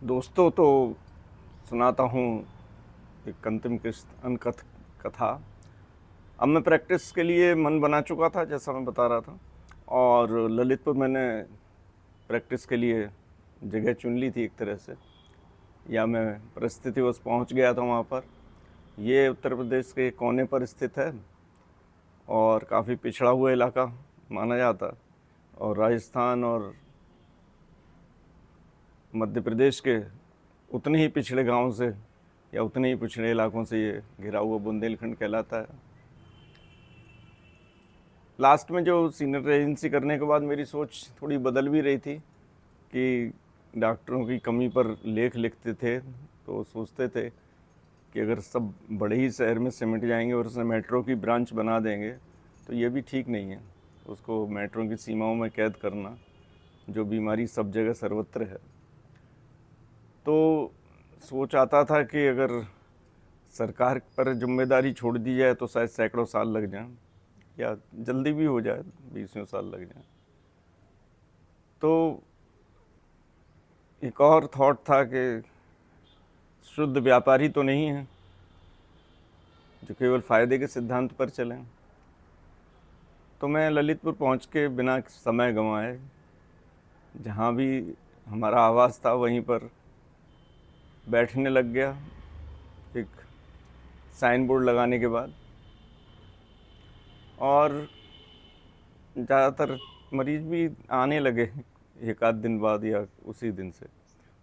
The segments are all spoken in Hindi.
दोस्तों, तो सुनाता हूँ एक अंतिम किस्त अनकथ कथा। अब मैं प्रैक्टिस के लिए मन बना चुका था, जैसा मैं बता रहा था, और ललितपुर मैंने प्रैक्टिस के लिए जगह चुन ली थी एक तरह से, या मैं परिस्थितिवश पहुँच गया था वहाँ पर। ये उत्तर प्रदेश के कोने पर स्थित है और काफ़ी पिछड़ा हुआ इलाका माना जाता है, और राजस्थान और मध्य प्रदेश के उतने ही पिछड़े गांव से या उतने ही पिछड़े इलाकों से ये घिरा हुआ बुंदेलखंड कहलाता है। लास्ट में जो सीनियर रेजिडेंसी करने के बाद मेरी सोच थोड़ी बदल भी रही थी कि डॉक्टरों की कमी पर लेख लिखते थे तो सोचते थे कि अगर सब बड़े ही शहर में सिमट जाएंगे और उसमें मेट्रो की ब्रांच बना देंगे तो ये भी ठीक नहीं है, उसको मेट्रो की सीमाओं में कैद करना, जो बीमारी सब जगह सर्वत्र है। तो सोच आता था कि अगर सरकार पर जिम्मेदारी छोड़ दी जाए तो शायद सैकड़ों साल लग जाएं, या जल्दी भी हो जाए, 20 साल लग जाएं। तो एक और थॉट था कि शुद्ध व्यापारी तो नहीं है जो केवल फ़ायदे के सिद्धांत पर चलें। तो मैं ललितपुर पहुंच के बिना समय गंवाए जहां भी हमारा आवास था वहीं पर बैठने लग गया, एक साइन बोर्ड लगाने के बाद। और ज़्यादातर मरीज भी आने लगे एक आध दिन बाद या उसी दिन से।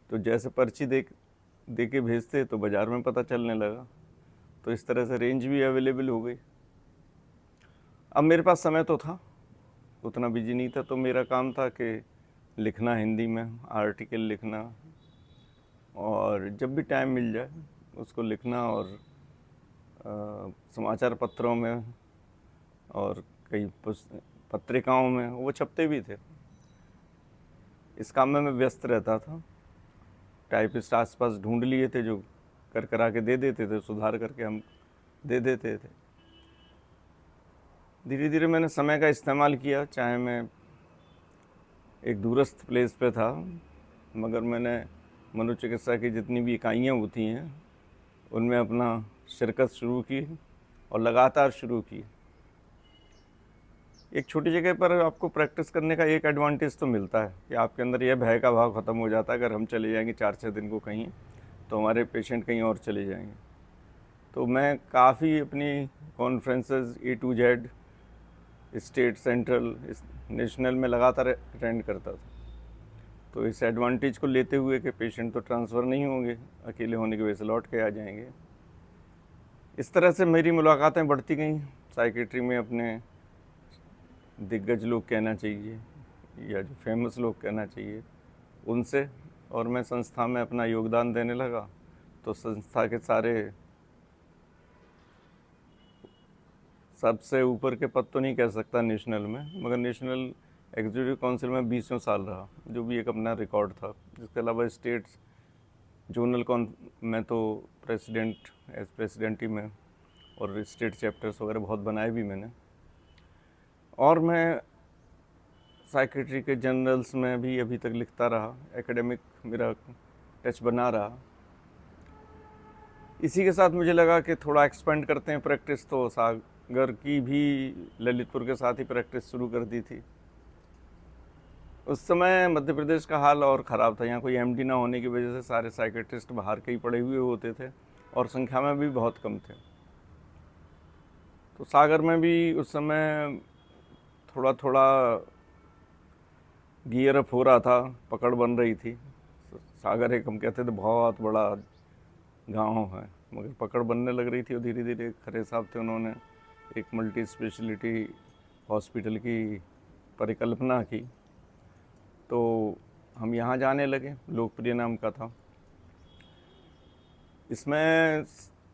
तो जैसे पर्ची दे के भेजते तो बाज़ार में पता चलने लगा, तो इस तरह से रेंज भी अवेलेबल हो गई। अब मेरे पास समय तो था, उतना बिजी नहीं था, तो मेरा काम था कि लिखना हिंदी में, आर्टिकल लिखना, और जब भी टाइम मिल जाए उसको लिखना, और समाचार पत्रों में और कई पत्रिकाओं में वो छपते भी थे। इस काम में मैं व्यस्त रहता था। टाइपिस्ट आसपास ढूंढ लिए थे जो कर करा के दे देते थे, सुधार करके हम दे देते थे। धीरे धीरे मैंने समय का इस्तेमाल किया, चाहे मैं एक दूरस्थ प्लेस पे था, मगर मैंने मनोचिकित्सा की जितनी भी इकाइयाँ होती हैं उनमें अपना शिरकत शुरू की और लगातार शुरू की। एक छोटी जगह पर आपको प्रैक्टिस करने का एक एडवांटेज तो मिलता है कि आपके अंदर यह भय का भाव ख़त्म हो जाता है, अगर हम चले जाएंगे 4-6 दिन को कहीं तो हमारे पेशेंट कहीं और चले जाएंगे। तो मैं काफ़ी अपनी conferences A to Z, state, central, national में लगातार अटेंड करता था। तो इस एडवांटेज को लेते हुए कि पेशेंट तो ट्रांसफ़र नहीं होंगे, अकेले होने की वजह से लौट के आ जाएंगे, इस तरह से मेरी मुलाकातें बढ़ती गईं साइकेट्री में अपने दिग्गज लोग कहना चाहिए या जो फेमस लोग कहना चाहिए उनसे। और मैं संस्था में अपना योगदान देने लगा, तो संस्था के सारे सबसे ऊपर के पद तो नहीं कह सकता नेशनल में, मगर नेशनल एग्जीक्यूटिव काउंसिल में 20 साल रहा, जो भी एक अपना रिकॉर्ड था। इसके अलावा स्टेट्स जोनल कौन में तो प्रेसिडेंट, एज प्रेसिडेंट ही में, और स्टेट चैप्टर्स वगैरह बहुत बनाए भी मैंने। और मैं साइकेट्री के जर्नल्स में भी अभी तक लिखता रहा, एकेडमिक मेरा टच बना रहा। इसी के साथ मुझे लगा कि थोड़ा एक्सपेंड करते हैं प्रैक्टिस, तो सागर की भी ललितपुर के साथ ही प्रैक्टिस शुरू कर दी थी। उस समय मध्य प्रदेश का हाल और ख़राब था, यहाँ कोई MD ना होने की वजह से सारे साइकेट्रिस्ट बाहर के ही पड़े हुए होते थे और संख्या में भी बहुत कम थे। तो सागर में भी उस समय थोड़ा थोड़ा गियर अप हो रहा था, पकड़ बन रही थी। सागर एक हम कहते थे बहुत बड़ा गांव है, मगर पकड़ बनने लग रही थी, और धीरे धीरे खरे साहब थे, उन्होंने एक मल्टी स्पेशलिटी हॉस्पिटल की परिकल्पना की, तो हम यहाँ जाने लगे। लोकप्रिय नाम का था। इसमें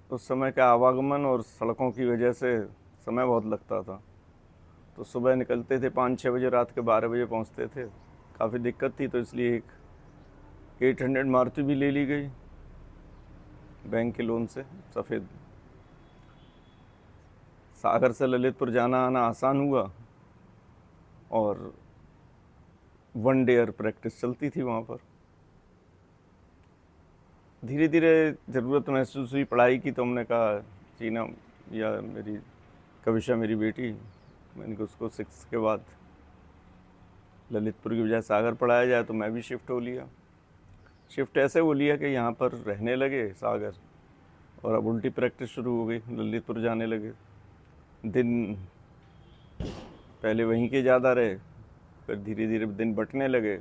उस समय का आवागमन और सड़कों की वजह से समय बहुत लगता था। तो सुबह निकलते थे 5-6 बजे, रात के 12 बजे पहुँचते थे। काफ़ी दिक्कत थी, तो इसलिए एक 800 मारुति भी ले ली गई बैंक के लोन से, सफ़ेद। सागर से ललितपुर जाना आना आसान हुआ, और 1 डे प्रैक्टिस चलती थी वहाँ पर। धीरे धीरे ज़रूरत महसूस हुई पढ़ाई की, तो हमने कहा जीना या मेरी कविशा मेरी बेटी, मैंने कहा उसको 6 के बाद ललितपुर की बजाय सागर पढ़ाया जाए, तो मैं भी शिफ्ट हो लिया। शिफ्ट ऐसे हो लिया कि यहाँ पर रहने लगे सागर, और अब उल्टी प्रैक्टिस शुरू हो गई, ललितपुर जाने लगे। दिन पहले वहीं के ज़्यादा रहे, फिर धीरे धीरे दिन बंटने लगे,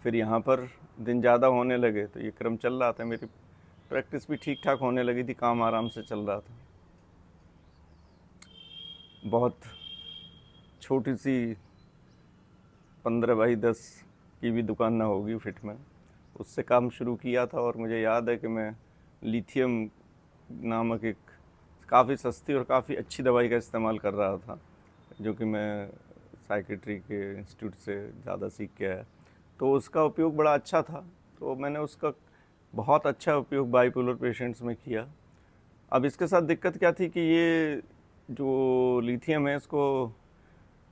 फिर यहाँ पर दिन ज़्यादा होने लगे, तो ये क्रम चल रहा था। मेरी प्रैक्टिस भी ठीक ठाक होने लगी थी, काम आराम से चल रहा था। बहुत छोटी सी 15 बाई 10 की भी दुकान ना होगी फिट में, उससे काम शुरू किया था। और मुझे याद है कि मैं लिथियम नामक एक काफ़ी सस्ती और काफ़ी अच्छी दवाई का इस्तेमाल कर रहा था, जो कि मैं साइकेट्री के इंस्टीट्यूट से ज़्यादा सीख के आया। तो उसका उपयोग बड़ा अच्छा था, तो मैंने उसका बहुत अच्छा उपयोग बाइपोलर पेशेंट्स में किया। अब इसके साथ दिक्कत क्या थी कि ये जो लिथियम है इसको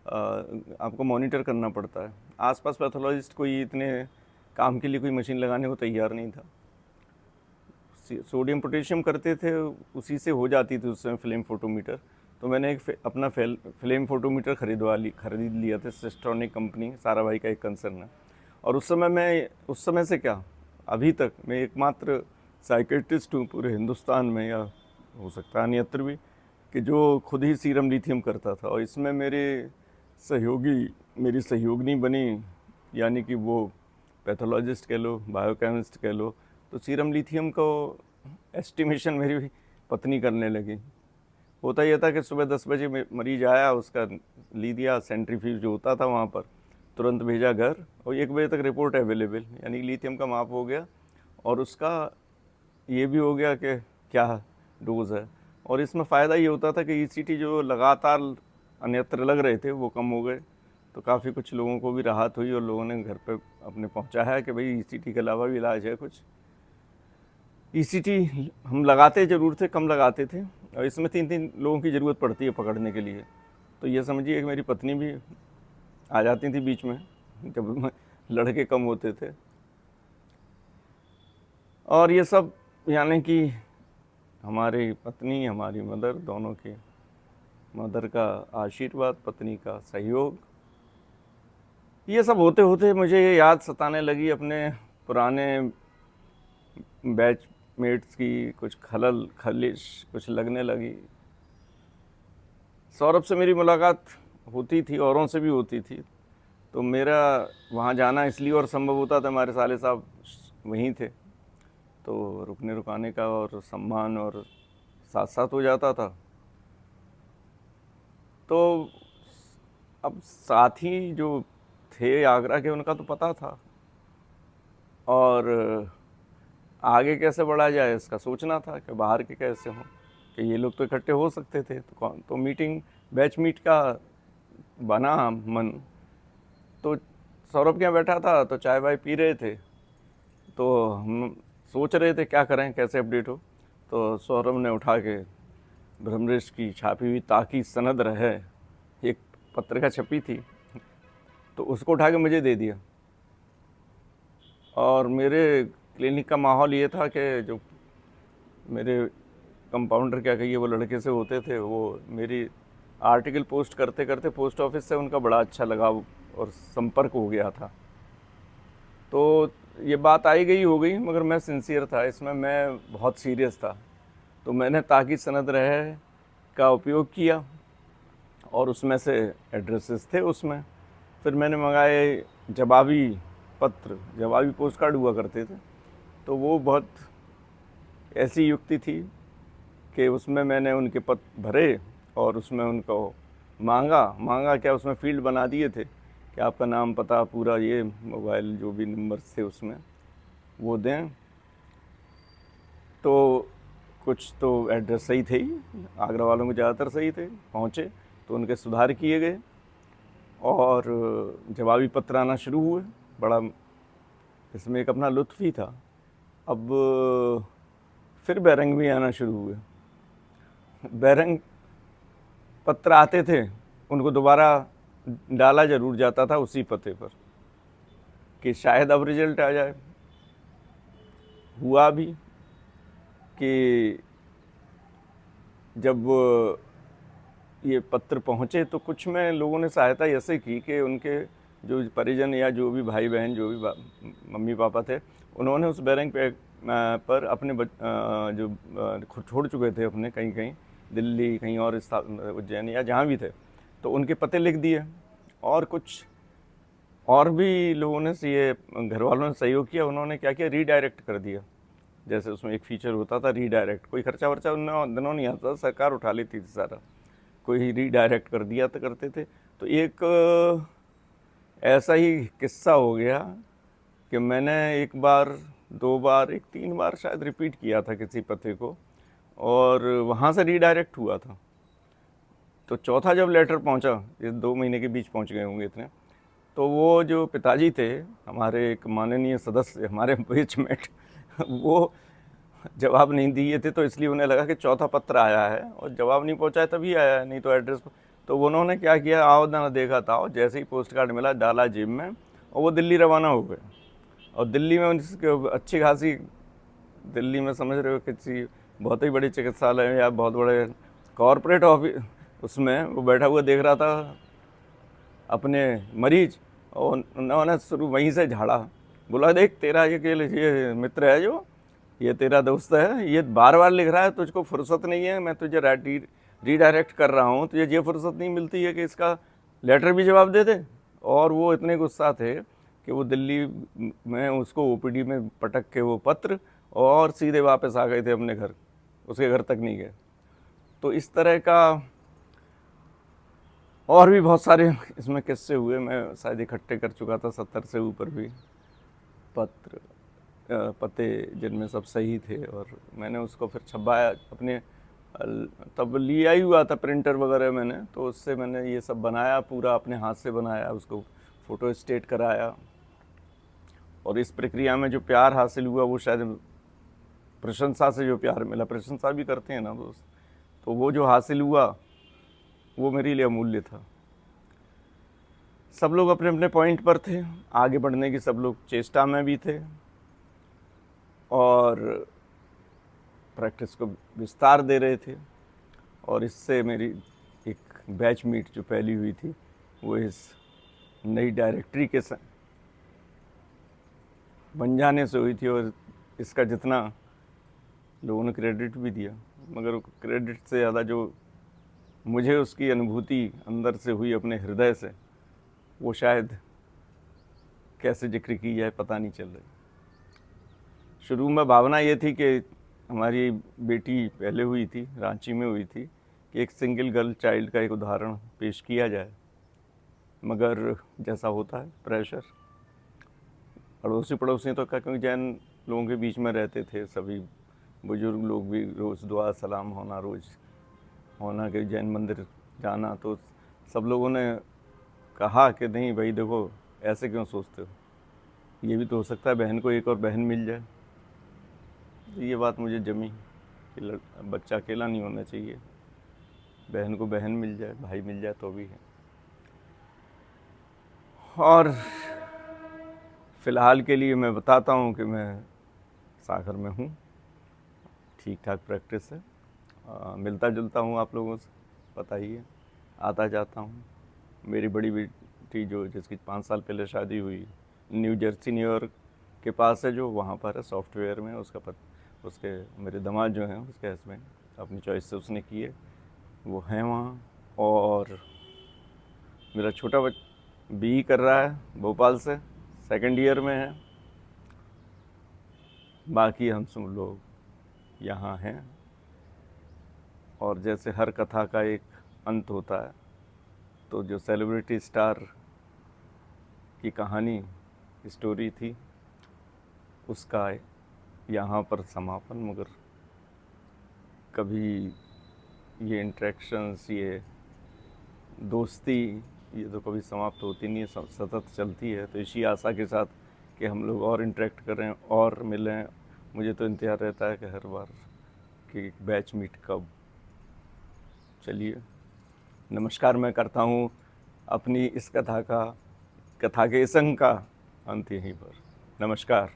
आपको मॉनिटर करना पड़ता है। आसपास पैथोलॉजिस्ट कोई इतने काम के लिए कोई मशीन लगाने को तैयार नहीं था। सोडियम पोटेशियम करते थे, उसी से हो जाती थी उस समय फ्लेम फोटोमीटर। तो मैंने एक अपना फ्लेम फोटोमीटर खरीद लिया था, सिस्ट्रॉनिक कंपनी, सारा भाई का एक कंसर्न है। और उस समय से क्या अभी तक मैं एकमात्र साइकेट्रिस्ट हूँ पूरे हिंदुस्तान में, या हो सकता है अन्यत्र भी, कि जो खुद ही सीरम लिथियम करता था। और इसमें मेरी सहयोगिनी बनी, यानी कि वो पैथोलॉजिस्ट कह लो, बायोकेमिस्ट कह लो। तो सीरम लिथियम को एस्टिमेशन मेरी पत्नी करने लगी। होता यह था कि सुबह 10 बजे मरीज आया, उसका ली दिया, सेंट्रीफ्यूज जो होता था वहाँ पर, तुरंत भेजा घर, और 1 बजे तक रिपोर्ट अवेलेबल, यानी लिथियम का माप हो गया और उसका ये भी हो गया कि क्या डोज़ है। और इसमें फ़ायदा ये होता था कि ईसीटी जो लगातार अन्यत्र लग रहे थे वो कम हो गए, तो काफ़ी कुछ लोगों को भी राहत हुई और लोगों ने घर पे अपने पहुंचाया कि भाई ईसीटी के अलावा भी इलाज है कुछ। ईसीटी हम लगाते ज़रूर थे, कम लगाते थे, और इसमें 3 लोगों की ज़रूरत पड़ती है पकड़ने के लिए। तो ये समझिए कि मेरी पत्नी भी आ जाती थी बीच में जब लड़के कम होते थे। और ये सब यानी कि हमारी पत्नी, हमारी मदर, दोनों की, मदर का आशीर्वाद, पत्नी का सहयोग, ये सब होते होते मुझे ये याद सताने लगी अपने पुराने बैचमेट्स की, कुछ खलिश कुछ लगने लगी। सौरभ से मेरी मुलाकात होती थी, औरों से भी होती थी, तो मेरा वहाँ जाना इसलिए और संभव होता था, हमारे साले साहब वहीं थे, तो रुकने रुकाने का और सम्मान और साथ साथ हो जाता था। तो अब साथी जो थे आगरा के, उनका तो पता था, और आगे कैसे बढ़ा जाए इसका सोचना था कि बाहर के कैसे हों, कि ये लोग तो इकट्ठे हो सकते थे। तो मीटिंग, बैच मीट का बना मन। तो सौरभ के यहाँ बैठा था, तो चाय वाय पी रहे थे, तो हम सोच रहे थे क्या करें, कैसे अपडेट हो। तो सौरभ ने उठा के ब्रह्मरेश की छापी हुई ताकि सनद रहे, एक पत्रिका छपी थी, तो उसको उठा के मुझे दे दिया। और मेरे क्लिनिक का माहौल ये था कि जो मेरे कंपाउंडर, क्या कहिए, वो लड़के से होते थे, वो मेरी आर्टिकल पोस्ट करते करते पोस्ट ऑफिस से उनका बड़ा अच्छा लगाव और संपर्क हो गया था। तो ये बात आई गई हो गई, मगर मैं सिंसियर था इसमें, मैं बहुत सीरियस था। तो मैंने ताकि सनद रहे का उपयोग किया, और उसमें से एड्रेसेस थे उसमें। फिर मैंने मंगाए जवाबी पत्र, जवाबी पोस्ट कार्ड हुआ करते थे, तो वो बहुत ऐसी युक्ति थी कि उसमें मैंने उनके पत्र भरे और उसमें उनको मांगा क्या, उसमें फील्ड बना दिए थे कि आपका नाम, पता पूरा, ये मोबाइल जो भी नंबर्स थे उसमें वो दें। तो कुछ तो एड्रेस सही थे ही, आगरा वालों के ज़्यादातर सही थे, पहुँचे तो उनके सुधार किए गए और जवाबी पत्र आना शुरू हुए। बड़ा इसमें एक अपना लुत्फ़ ही था। अब फिर बैरंग भी आना शुरू हुए। बैरंग पत्र आते थे, उनको दोबारा डाला ज़रूर जाता था उसी पते पर कि शायद अब रिजल्ट आ जाए। हुआ भी कि जब ये पत्र पहुँचे तो कुछ में लोगों ने सहायता ऐसे की कि उनके जो परिजन या जो भी भाई बहन जो भी मम्मी पापा थे, उन्होंने उस बैरंग पे पर अपने जो छोड़ चुके थे अपने कहीं कहीं दिल्ली कहीं और उज्जैन या जहाँ भी थे, तो उनके पते लिख दिए। और कुछ और भी लोगों ने ये घर वालों ने सहयोग किया, उन्होंने क्या किया, रीडायरेक्ट कर दिया। जैसे उसमें एक फीचर होता था रीडायरेक्ट, कोई खर्चा वर्चा उन दिनों नहीं आता, सरकार उठा लेती थी सारा, कोई रीडायरेक्ट कर दिया तो करते थे। तो एक ऐसा ही किस्सा हो गया कि मैंने एक बार, दो बार, एक तीन बार शायद रिपीट किया था किसी पते को, और वहाँ से रीडायरेक्ट हुआ था। तो चौथा जब लेटर पहुँचा, ये 2 महीने के बीच पहुँच गए होंगे इतने, तो वो जो पिताजी थे हमारे, एक माननीय सदस्य हमारे बैचमेट, वो जवाब नहीं दिए थे, तो इसलिए उन्हें लगा कि चौथा पत्र आया है और जवाब नहीं पहुंचा है तभी आया है, नहीं तो एड्रेस। तो उन्होंने क्या किया, आओ ना देखा था, और जैसे ही पोस्ट कार्ड मिला डाला जेब में और वो दिल्ली रवाना हो गए। और दिल्ली में उनकी अच्छी खासी, दिल्ली में समझ रहे हो किसी बहुत ही बड़ी चिकित्सालय या बहुत बड़े कॉरपोरेट ऑफिस, उसमें वो बैठा हुआ देख रहा था अपने मरीज, और उन्होंने शुरू वहीं से झाड़ा, बोला देख तेरा ये मित्र है जो, ये तेरा दोस्त है, ये बार बार लिख रहा है, तुझको फुर्सत नहीं है, मैं तुझे रीडायरेक्ट कर रहा हूँ, तुझे ये फुर्सत नहीं मिलती है कि इसका लेटर भी जवाब दे दे। और वो इतने गुस्सा थे कि वो दिल्ली में उसको ओपीडी में पटक के वो पत्र, और सीधे वापस आ गए थे अपने घर, उसके घर तक नहीं गए। तो इस तरह का और भी बहुत सारे इसमें किस्से हुए, मैं शायद इकट्ठे कर चुका था 70 से ऊपर भी पत्र पते, जिनमें सब सही थे, और मैंने उसको फिर छपवाया अपने, तब लिया ही हुआ था प्रिंटर वगैरह मैंने, तो उससे मैंने ये सब बनाया, पूरा अपने हाथ से बनाया, उसको फ़ोटो स्टेट कराया। और इस प्रक्रिया में जो प्यार हासिल हुआ वो शायद प्रशंसा से जो प्यार मिला, प्रशंसा भी करते हैं ना दोस्त, तो वो जो हासिल हुआ वो मेरे लिए अमूल्य था। सब लोग अपने अपने पॉइंट पर थे, आगे बढ़ने की सब लोग चेष्टा में भी थे, और प्रैक्टिस को विस्तार दे रहे थे। और इससे मेरी एक बैच मीट जो पहली हुई थी वो इस नई डायरेक्टरी के बन जाने से हुई थी। और इसका जितना लोगों ने क्रेडिट भी दिया, मगर क्रेडिट से ज़्यादा जो मुझे उसकी अनुभूति अंदर से हुई अपने हृदय से, वो शायद कैसे जिक्र की जाए पता नहीं चल रही। शुरू में भावना ये थी कि हमारी बेटी पहले हुई थी, रांची में हुई थी, कि एक सिंगल गर्ल चाइल्ड का एक उदाहरण पेश किया जाए, मगर जैसा होता है प्रेशर, अड़ोसी पड़ोसी तो क्या, क्योंकि जैन लोगों के बीच में रहते थे, सभी बुजुर्ग लोग भी रोज़ दुआ सलाम होना, रोज़ होना कि जैन मंदिर जाना, तो सब लोगों ने कहा कि नहीं भाई देखो ऐसे क्यों सोचते हो, ये भी तो हो सकता है बहन को एक और बहन मिल जाए। ये बात मुझे जमी कि बच्चा अकेला नहीं होना चाहिए, बहन को बहन मिल जाए, भाई मिल जाए तो भी है। और फ़िलहाल के लिए मैं बताता हूँ कि मैं सागर में हूँ, ठीक ठाक प्रैक्टिस है, मिलता जुलता हूँ आप लोगों से, पता ही है, आता जाता हूँ। मेरी बड़ी बेटी जो जिसकी 5 साल पहले शादी हुई, न्यू जर्सी न्यूयॉर्क के पास है, जो वहाँ पर है सॉफ्टवेयर में, उसके मेरे दामाद जो हैं उसके हस्बैंड अपनी चॉइस से उसने की है, वो हैं वहाँ। और मेरा छोटा बी कर रहा है भोपाल से, सेकंड ईयर में है। बाकी हम सब लोग यहाँ हैं। और जैसे हर कथा का एक अंत होता है, तो जो सेलिब्रिटी स्टार की कहानी स्टोरी थी उसका यहाँ पर समापन, मगर कभी ये इंटरेक्शंस, ये दोस्ती, ये तो कभी समाप्त होती नहीं है, सतत चलती है। तो इसी आशा के साथ कि हम लोग और इंटरेक्ट करें और मिलें, मुझे तो इंतज़ार रहता है कि हर बार कि बैच मीट कब। चलिए, नमस्कार मैं करता हूँ अपनी इस कथा के संग का अंत यहीं पर। नमस्कार।